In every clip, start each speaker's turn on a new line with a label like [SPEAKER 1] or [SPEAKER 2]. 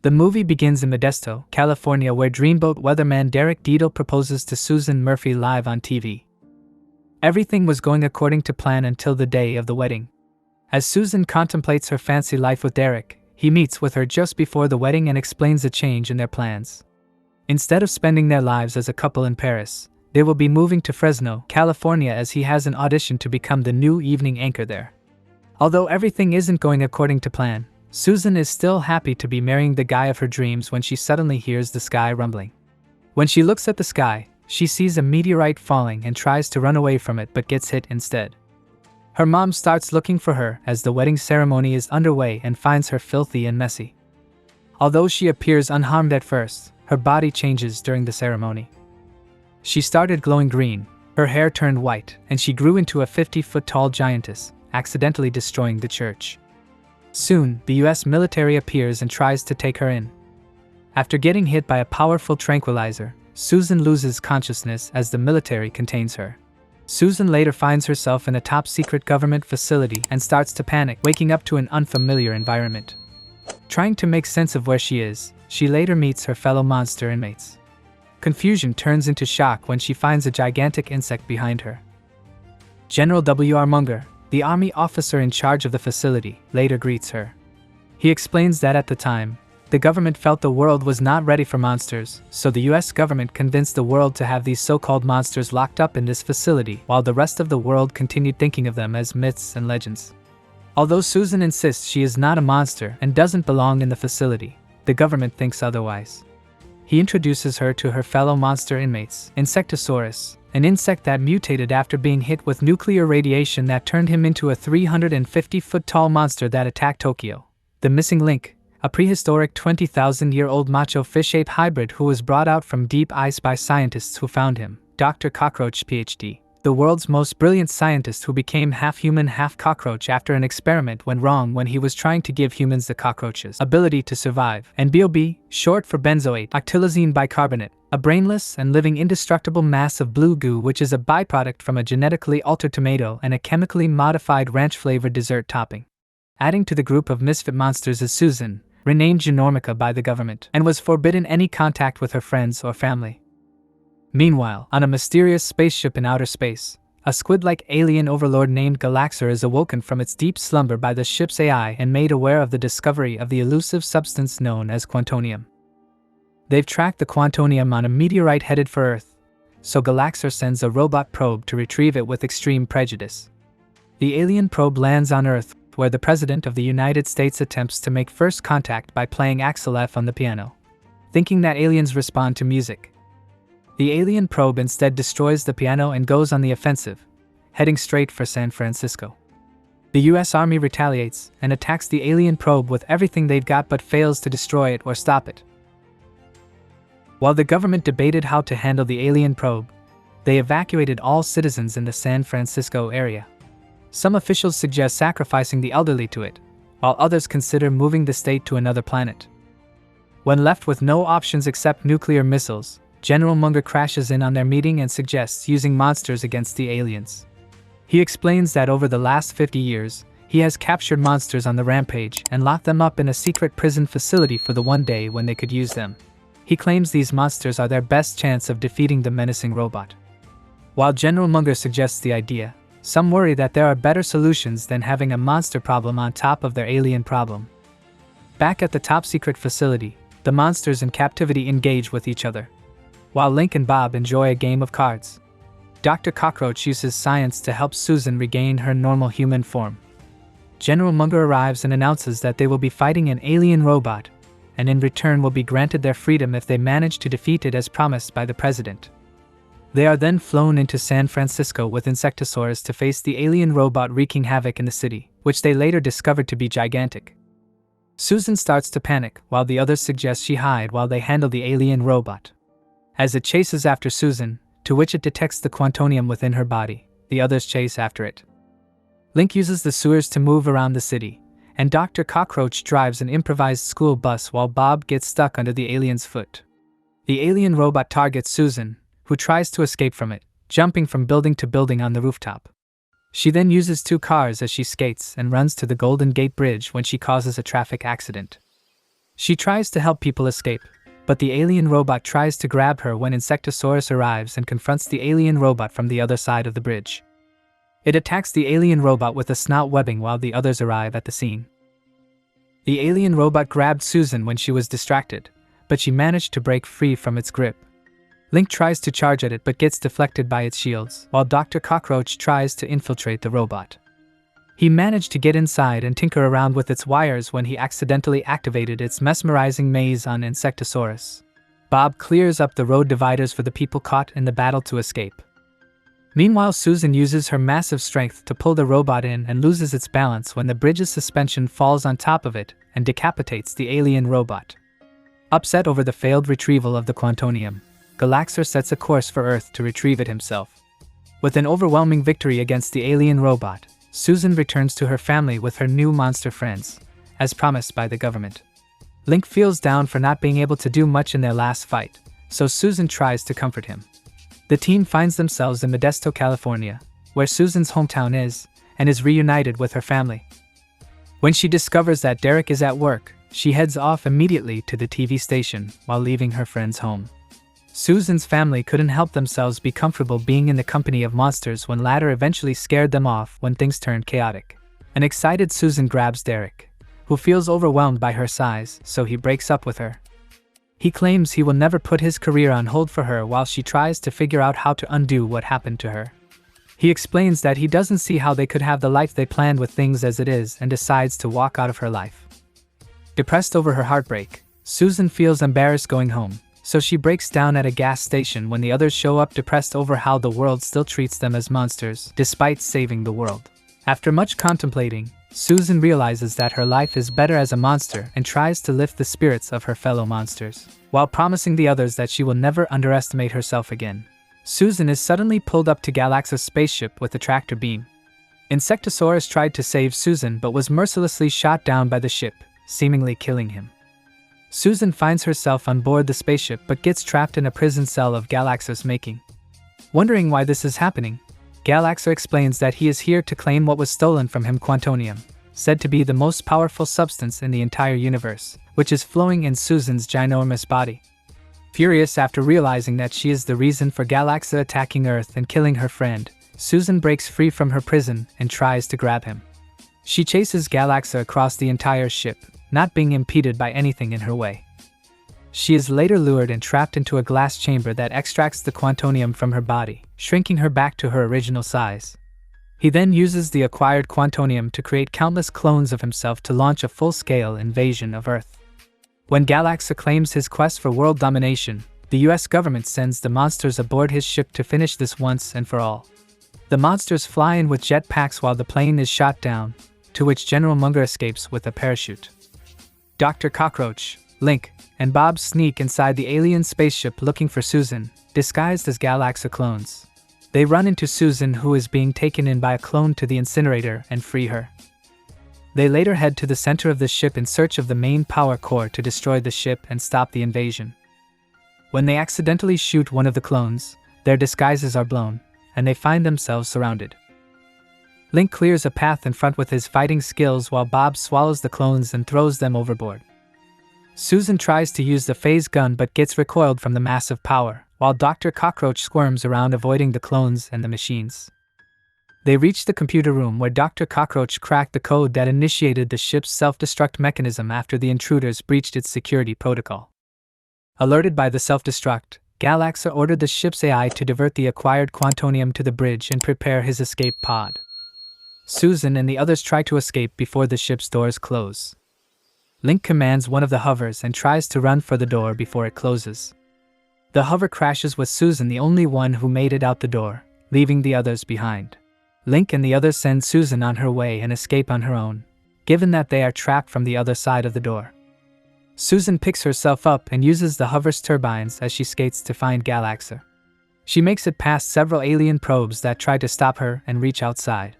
[SPEAKER 1] The movie begins in Modesto, California, where dreamboat weatherman Derek Deedle proposes to Susan Murphy live on TV. Everything was going according to plan until the day of the wedding. As Susan contemplates her fancy life with Derek, he meets with her just before the wedding and explains a change in their plans. Instead of spending their lives as a couple in Paris, they will be moving to Fresno, California, as he has an audition to become the new evening anchor there. Although everything isn't going according to plan, Susan is still happy to be marrying the guy of her dreams when she suddenly hears the sky rumbling. When she looks at the sky, she sees a meteorite falling and tries to run away from it but gets hit instead. Her mom starts looking for her as the wedding ceremony is underway and finds her filthy and messy. Although she appears unharmed at first, her body changes during the ceremony. She started glowing green, her hair turned white, and she grew into a 50-foot-tall giantess, accidentally destroying the church. Soon, the US military appears and tries to take her in. After getting hit by a powerful tranquilizer, Susan loses consciousness as the military contains her. Susan later finds herself in a top-secret government facility and starts to panic, waking up to an unfamiliar environment. Trying to make sense of where she is, she later meets her fellow monster inmates. Confusion turns into shock when she finds a gigantic insect behind her. General W.R. Munger, the army officer in charge of the facility, later greets her. He explains that at the time, the government felt the world was not ready for monsters, so the US government convinced the world to have these so-called monsters locked up in this facility, while the rest of the world continued thinking of them as myths and legends. Although Susan insists she is not a monster and doesn't belong in the facility, the government thinks otherwise. He introduces her to her fellow monster inmates, Insectosaurus, an insect that mutated after being hit with nuclear radiation that turned him into a 350-foot-tall monster that attacked Tokyo. The missing link, a prehistoric 20,000-year-old macho fish-ape hybrid who was brought out from deep ice by scientists who found him, Dr. Cockroach, Ph.D., the world's most brilliant scientist who became half-human, half-cockroach after an experiment went wrong when he was trying to give humans the cockroach's ability to survive, and BOB, short for benzoate octilazine bicarbonate, a brainless and living indestructible mass of blue goo which is a byproduct from a genetically altered tomato and a chemically modified ranch-flavored dessert topping. Adding to the group of misfit monsters is Susan, renamed Genormica by the government, and was forbidden any contact with her friends or family. Meanwhile, on a mysterious spaceship in outer space, a squid-like alien overlord named Galaxer is awoken from its deep slumber by the ship's AI and made aware of the discovery of the elusive substance known as quantonium. They've tracked the quantonium on a meteorite headed for Earth, so Galaxer sends a robot probe to retrieve it with extreme prejudice. The alien probe lands on Earth, where the President of the United States attempts to make first contact by playing Axel F on the piano, thinking that aliens respond to music. The alien probe instead destroys the piano and goes on the offensive, heading straight for San Francisco. The US Army retaliates and attacks the alien probe with everything they've got but fails to destroy it or stop it. While the government debated how to handle the alien probe, they evacuated all citizens in the San Francisco area. Some officials suggest sacrificing the elderly to it, while others consider moving the state to another planet. When left with no options except nuclear missiles, General Munger crashes in on their meeting and suggests using monsters against the aliens. He explains that over the last 50 years, he has captured monsters on the rampage and locked them up in a secret prison facility for the one day when they could use them. He claims these monsters are their best chance of defeating the menacing robot. While General Munger suggests the idea, some worry that there are better solutions than having a monster problem on top of their alien problem. Back at the top-secret facility, the monsters in captivity engage with each other, while Link and Bob enjoy a game of cards. Dr. Cockroach uses science to help Susan regain her normal human form. General Munger arrives and announces that they will be fighting an alien robot, and in return will be granted their freedom if they manage to defeat it as promised by the president. They are then flown into San Francisco with Insectosaurus to face the alien robot wreaking havoc in the city, which they later discovered to be gigantic. Susan starts to panic, while the others suggest she hide while they handle the alien robot. As it chases after Susan, to which it detects the quantonium within her body, the others chase after it. Link uses the sewers to move around the city, and Dr. Cockroach drives an improvised school bus while Bob gets stuck under the alien's foot. The alien robot targets Susan, who tries to escape from it, jumping from building to building on the rooftop. She then uses two cars as she skates and runs to the Golden Gate Bridge when she causes a traffic accident. She tries to help people escape, but the alien robot tries to grab her when Insectosaurus arrives and confronts the alien robot from the other side of the bridge. It attacks the alien robot with a snout webbing while the others arrive at the scene. The alien robot grabbed Susan when she was distracted, but she managed to break free from its grip. Link tries to charge at it but gets deflected by its shields, while Dr. Cockroach tries to infiltrate the robot. He managed to get inside and tinker around with its wires when he accidentally activated its mesmerizing maze on Insectosaurus. Bob clears up the road dividers for the people caught in the battle to escape. Meanwhile, Susan uses her massive strength to pull the robot in and loses its balance when the bridge's suspension falls on top of it and decapitates the alien robot. Upset over the failed retrieval of the Quantonium, Galaxer sets a course for Earth to retrieve it himself. With an overwhelming victory against the alien robot, Susan returns to her family with her new monster friends, as promised by the government. Link feels down for not being able to do much in their last fight, so Susan tries to comfort him. The team finds themselves in Modesto, California, where Susan's hometown is, and is reunited with her family. When she discovers that Derek is at work, she heads off immediately to the TV station while leaving her friends home. Susan's family couldn't help themselves be comfortable being in the company of monsters when Ladder eventually scared them off when things turned chaotic. An excited Susan grabs Derek, who feels overwhelmed by her size, so he breaks up with her. He claims he will never put his career on hold for her while she tries to figure out how to undo what happened to her. He explains that he doesn't see how they could have the life they planned with things as it is and decides to walk out of her life. Depressed over her heartbreak, Susan feels embarrassed going home, so she breaks down at a gas station when the others show up depressed over how the world still treats them as monsters despite saving the world. After much contemplating, Susan realizes that her life is better as a monster and tries to lift the spirits of her fellow monsters, while promising the others that she will never underestimate herself again. Susan is suddenly pulled up to Galaxa's spaceship with a tractor beam. Insectosaurus tried to save Susan but was mercilessly shot down by the ship, seemingly killing him. Susan finds herself on board the spaceship but gets trapped in a prison cell of Galaxa's making. Wondering why this is happening, Galaxa explains that he is here to claim what was stolen from him, Quantonium, said to be the most powerful substance in the entire universe, which is flowing in Susan's ginormous body. Furious after realizing that she is the reason for Galaxa attacking Earth and killing her friend, Susan breaks free from her prison and tries to grab him. She chases Galaxa across the entire ship, not being impeded by anything in her way. She is later lured and trapped into a glass chamber that extracts the Quantonium from her body, shrinking her back to her original size. He then uses the acquired Quantonium to create countless clones of himself to launch a full-scale invasion of Earth. When Galaxa claims his quest for world domination, the US government sends the monsters aboard his ship to finish this once and for all. The monsters fly in with jetpacks while the plane is shot down, to which General Munger escapes with a parachute. Dr. Cockroach, Link, and Bob sneak inside the alien spaceship looking for Susan, disguised as Galaxa clones. They run into Susan, who is being taken in by a clone to the incinerator, and free her. They later head to the center of the ship in search of the main power core to destroy the ship and stop the invasion. When they accidentally shoot one of the clones, their disguises are blown, and they find themselves surrounded. Link clears a path in front with his fighting skills while Bob swallows the clones and throws them overboard. Susan tries to use the phase gun but gets recoiled from the massive power, while Dr. Cockroach squirms around avoiding the clones and the machines. They reach the computer room where Dr. Cockroach cracked the code that initiated the ship's self-destruct mechanism after the intruders breached its security protocol. Alerted by the self-destruct, Galaxa ordered the ship's AI to divert the acquired Quantonium to the bridge and prepare his escape pod. Susan and the others try to escape before the ship's doors close. Link commands one of the hovers and tries to run for the door before it closes. The hover crashes with Susan, the only one who made it out the door, leaving the others behind. Link and the others send Susan on her way and escape on her own, given that they are trapped from the other side of the door. Susan picks herself up and uses the hover's turbines as she skates to find Galaxa. She makes it past several alien probes that try to stop her and reach outside.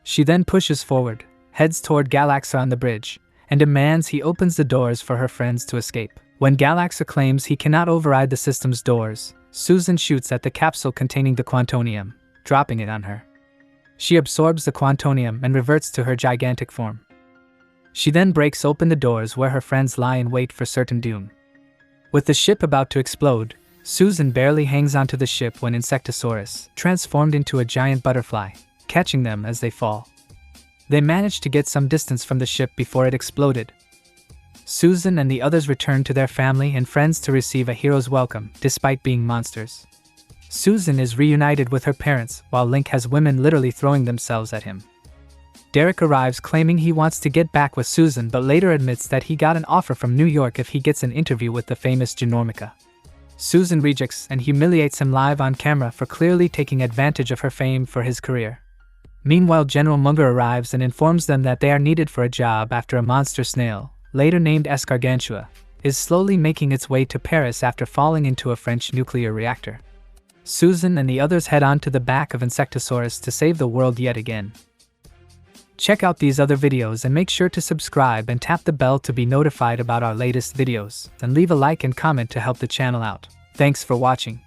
[SPEAKER 1] She then pushes forward, heads toward Galaxa on the bridge, and demands he opens the doors for her friends to escape. When Galaxa claims he cannot override the system's doors, Susan shoots at the capsule containing the Quantonium, dropping it on her. She absorbs the Quantonium and reverts to her gigantic form. She then breaks open the doors where her friends lie in wait for certain doom. With the ship about to explode, Susan barely hangs onto the ship when Insectosaurus transformed into a giant butterfly, catching them as they fall. They manage to get some distance from the ship before it exploded. Susan and the others return to their family and friends to receive a hero's welcome, despite being monsters. Susan is reunited with her parents, while Link has women literally throwing themselves at him. Derek arrives claiming he wants to get back with Susan but later admits that he got an offer from New York if he gets an interview with the famous Genormica. Susan rejects and humiliates him live on camera for clearly taking advantage of her fame for his career. Meanwhile, General Munger arrives and informs them that they are needed for a job after a monster snail, later named Escargantua, is slowly making its way to Paris after falling into a French nuclear reactor. Susan and the others head on to the back of Insectosaurus to save the world yet again. Check out these other videos and make sure to subscribe and tap the bell to be notified about our latest videos, and leave a like and comment to help the channel out. Thanks for watching.